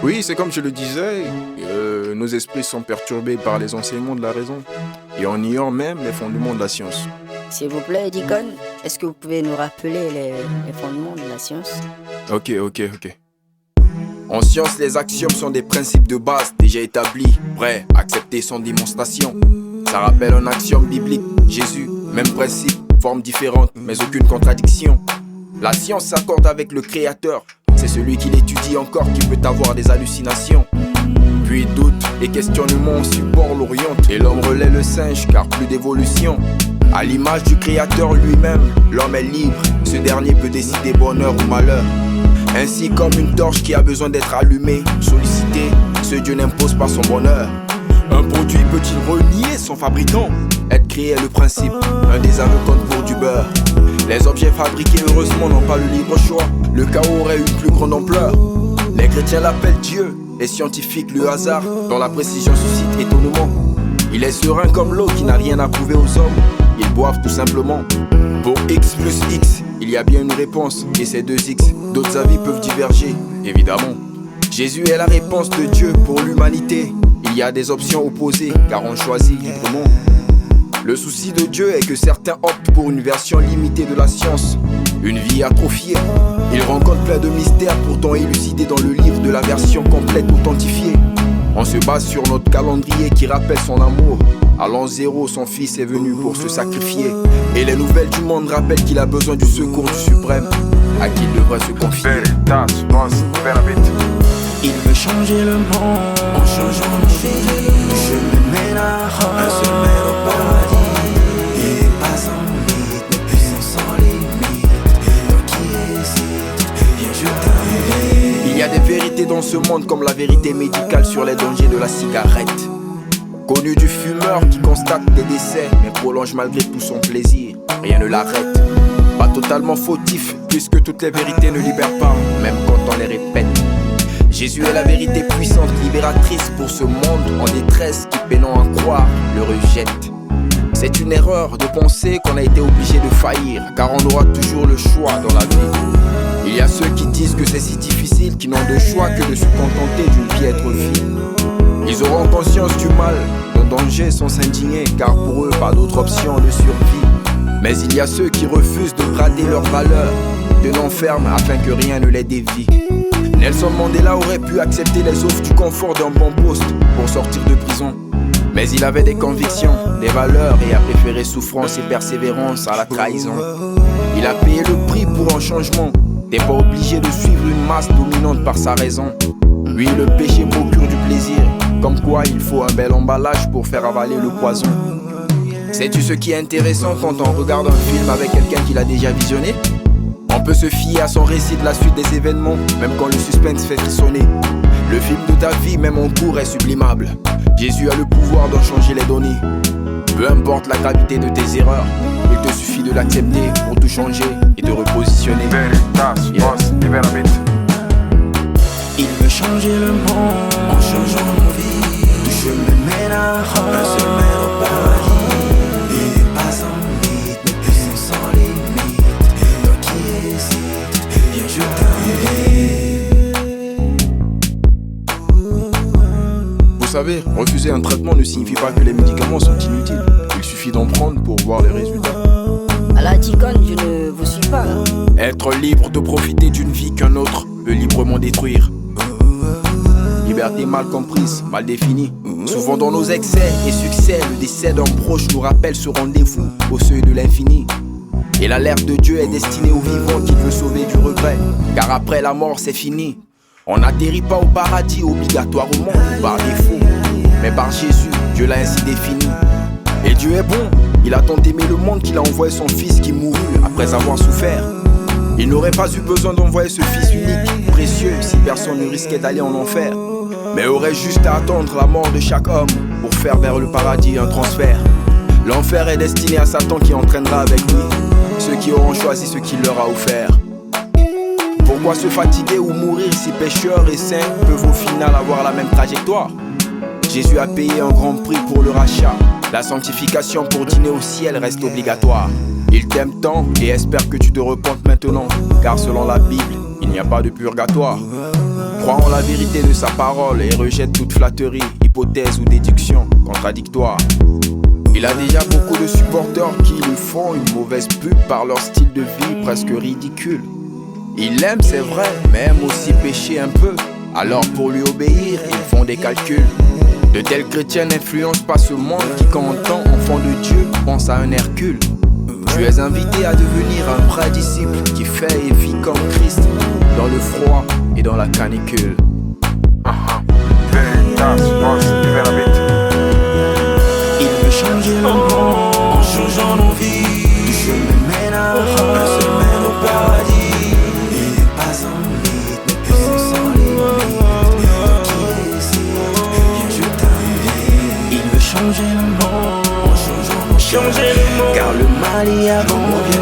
Oui, c'est comme je le disais, nos esprits sont perturbés par les enseignements de la raison et on ignore même les fondements de la science. S'il vous plaît, Deacon, est-ce que vous pouvez nous rappeler les fondements de la science? Ok. En science, les axiomes sont des principes de base déjà établis, prêts, acceptés sans démonstration. Ça rappelle un axiome biblique, Jésus, même principe, forme différente, mais aucune contradiction. La science s'accorde avec le Créateur, c'est celui qui l'étudie encore qui peut avoir des hallucinations. Puis doute et questionnement support l'oriente et l'homme relaie le singe car plus d'évolution. À l'image du Créateur lui-même, l'homme est libre, ce dernier peut décider bonheur ou malheur. Ainsi comme une torche qui a besoin d'être allumée, sollicitée, ce Dieu n'impose pas son bonheur. Un produit peut-il renier son fabricant? Être créé est le principe, un des aveux compte pour du beurre. Les objets fabriqués heureusement n'ont pas le libre choix, le chaos aurait une plus grande ampleur. Les chrétiens l'appellent Dieu, les scientifiques le hasard, dont la précision suscite étonnement. Il est serein comme l'eau qui n'a rien à prouver aux hommes, ils boivent tout simplement. Pour X plus X, il y a bien une réponse, et c'est 2X, d'autres avis peuvent diverger, évidemment. Jésus est la réponse de Dieu pour l'humanité, il y a des options opposées, car on choisit librement. Le souci de Dieu est que certains optent pour une version limitée de la science, une vie atrophiée. Ils rencontrent plein de mystères pourtant élucidés dans le livre de la version complète authentifiée. On se base sur notre calendrier qui rappelle son amour. À l'an 0, son fils est venu pour se sacrifier. Et les nouvelles du monde rappellent qu'il a besoin du secours du suprême, à qui il devrait se confier. Il veut changer le monde en changeant nos vies. Je me mène à Rome, un seul mène au paradis. Et pas sans limite, mais puissance sans limite. Toi qui hésites, viens je t'invite. Il y a des vérités dans ce monde comme la vérité médicale sur les dangers de la cigarette. Connu du fumeur qui constate des décès mais prolonge malgré tout son plaisir, rien ne l'arrête. Pas totalement fautif puisque toutes les vérités ne libèrent pas, même quand on les répète. Jésus est la vérité puissante, libératrice pour ce monde en détresse qui, peinant à croire, le rejette. C'est une erreur de penser qu'on a été obligé de faillir, car on aura toujours le choix dans la vie. Il y a ceux qui disent que c'est si difficile qu'ils n'ont de choix que de se contenter d'une piètre vie. Ils auront conscience du mal, dont danger sans s'indigner, car pour eux pas d'autre option de survie. Mais il y a ceux qui refusent de brader leurs valeurs, tenant ferme afin que rien ne les dévie. Nelson Mandela aurait pu accepter les offres du confort d'un bon poste pour sortir de prison. Mais il avait des convictions, des valeurs et a préféré souffrance et persévérance à la trahison. Il a payé le prix pour un changement. T'es pas obligé de suivre une masse dominante par sa raison. Oui, le péché procure du plaisir, comme quoi il faut un bel emballage pour faire avaler le poison. Sais-tu ce qui est intéressant quand on regarde un film avec quelqu'un qui l'a déjà visionné? On peut se fier à son récit de la suite des événements, même quand le suspense fait frissonner. Le film de ta vie, même en cours, est sublimable. Jésus a le pouvoir d'en changer les données. Peu importe la gravité de tes erreurs, il te suffit de l'accepter pour tout changer et te repositionner. Il veut changer le monde en changeant nos vies. Je me mène à Rome, un seul mène au paradis. Et pas sans limite, mais puissance sans limite. Toi qui hésites, viens je t'invite. Vous savez, refuser un traitement ne signifie pas que les médicaments sont inutiles. Il suffit d'en prendre pour voir les résultats. À la Deacon, je ne vous suis pas là. Être libre de profiter d'une vie qu'un autre peut librement détruire. Liberté mal comprise, mal définie. Souvent dans nos excès et succès, le décès d'un proche nous rappelle ce rendez-vous au seuil de l'infini. Et l'alerte de Dieu est destinée aux vivants qu'il veut sauver du regret. Car après la mort c'est fini. On n'atterrit pas au paradis obligatoirement ou par défaut, mais par Jésus, Dieu l'a ainsi défini. Et Dieu est bon, il a tant aimé le monde qu'il a envoyé son fils qui mourut après avoir souffert. Il n'aurait pas eu besoin d'envoyer ce fils unique, précieux, si personne ne risquait d'aller en enfer. Mais aurait juste à attendre la mort de chaque homme pour faire vers le paradis un transfert. L'enfer est destiné à Satan qui entraînera avec lui ceux qui auront choisi ce qu'il leur a offert. Pourquoi se fatiguer ou mourir si pécheurs et saints peuvent au final avoir la même trajectoire? Jésus a payé un grand prix pour le rachat. La sanctification pour dîner au ciel reste obligatoire. Il t'aime tant et espère que tu te repentes maintenant, car selon la Bible, il n'y a pas de purgatoire. croit en la vérité de sa parole et rejette toute flatterie, hypothèse ou déduction contradictoire. Il a déjà beaucoup de supporters qui lui font une mauvaise pub par leur style de vie presque ridicule. Il aime, c'est vrai, mais aime aussi pécher un peu. Alors pour lui obéir, ils font des calculs. De tels chrétiens n'influencent pas ce monde qui, quand on entend enfant de Dieu, pense à un Hercule. Tu es invité à devenir un vrai disciple qui fait et vit comme Christ, dans le froid et dans la canicule. Il veut changer le monde en changeant nos vies. Je me mène à un seul mène au paradis. Il n'est pas en rythme, puissance sans limite. Qui hésite, viens je t'invite. Il veut changer le monde en changeant nos vies. Car le mal y a bon, viens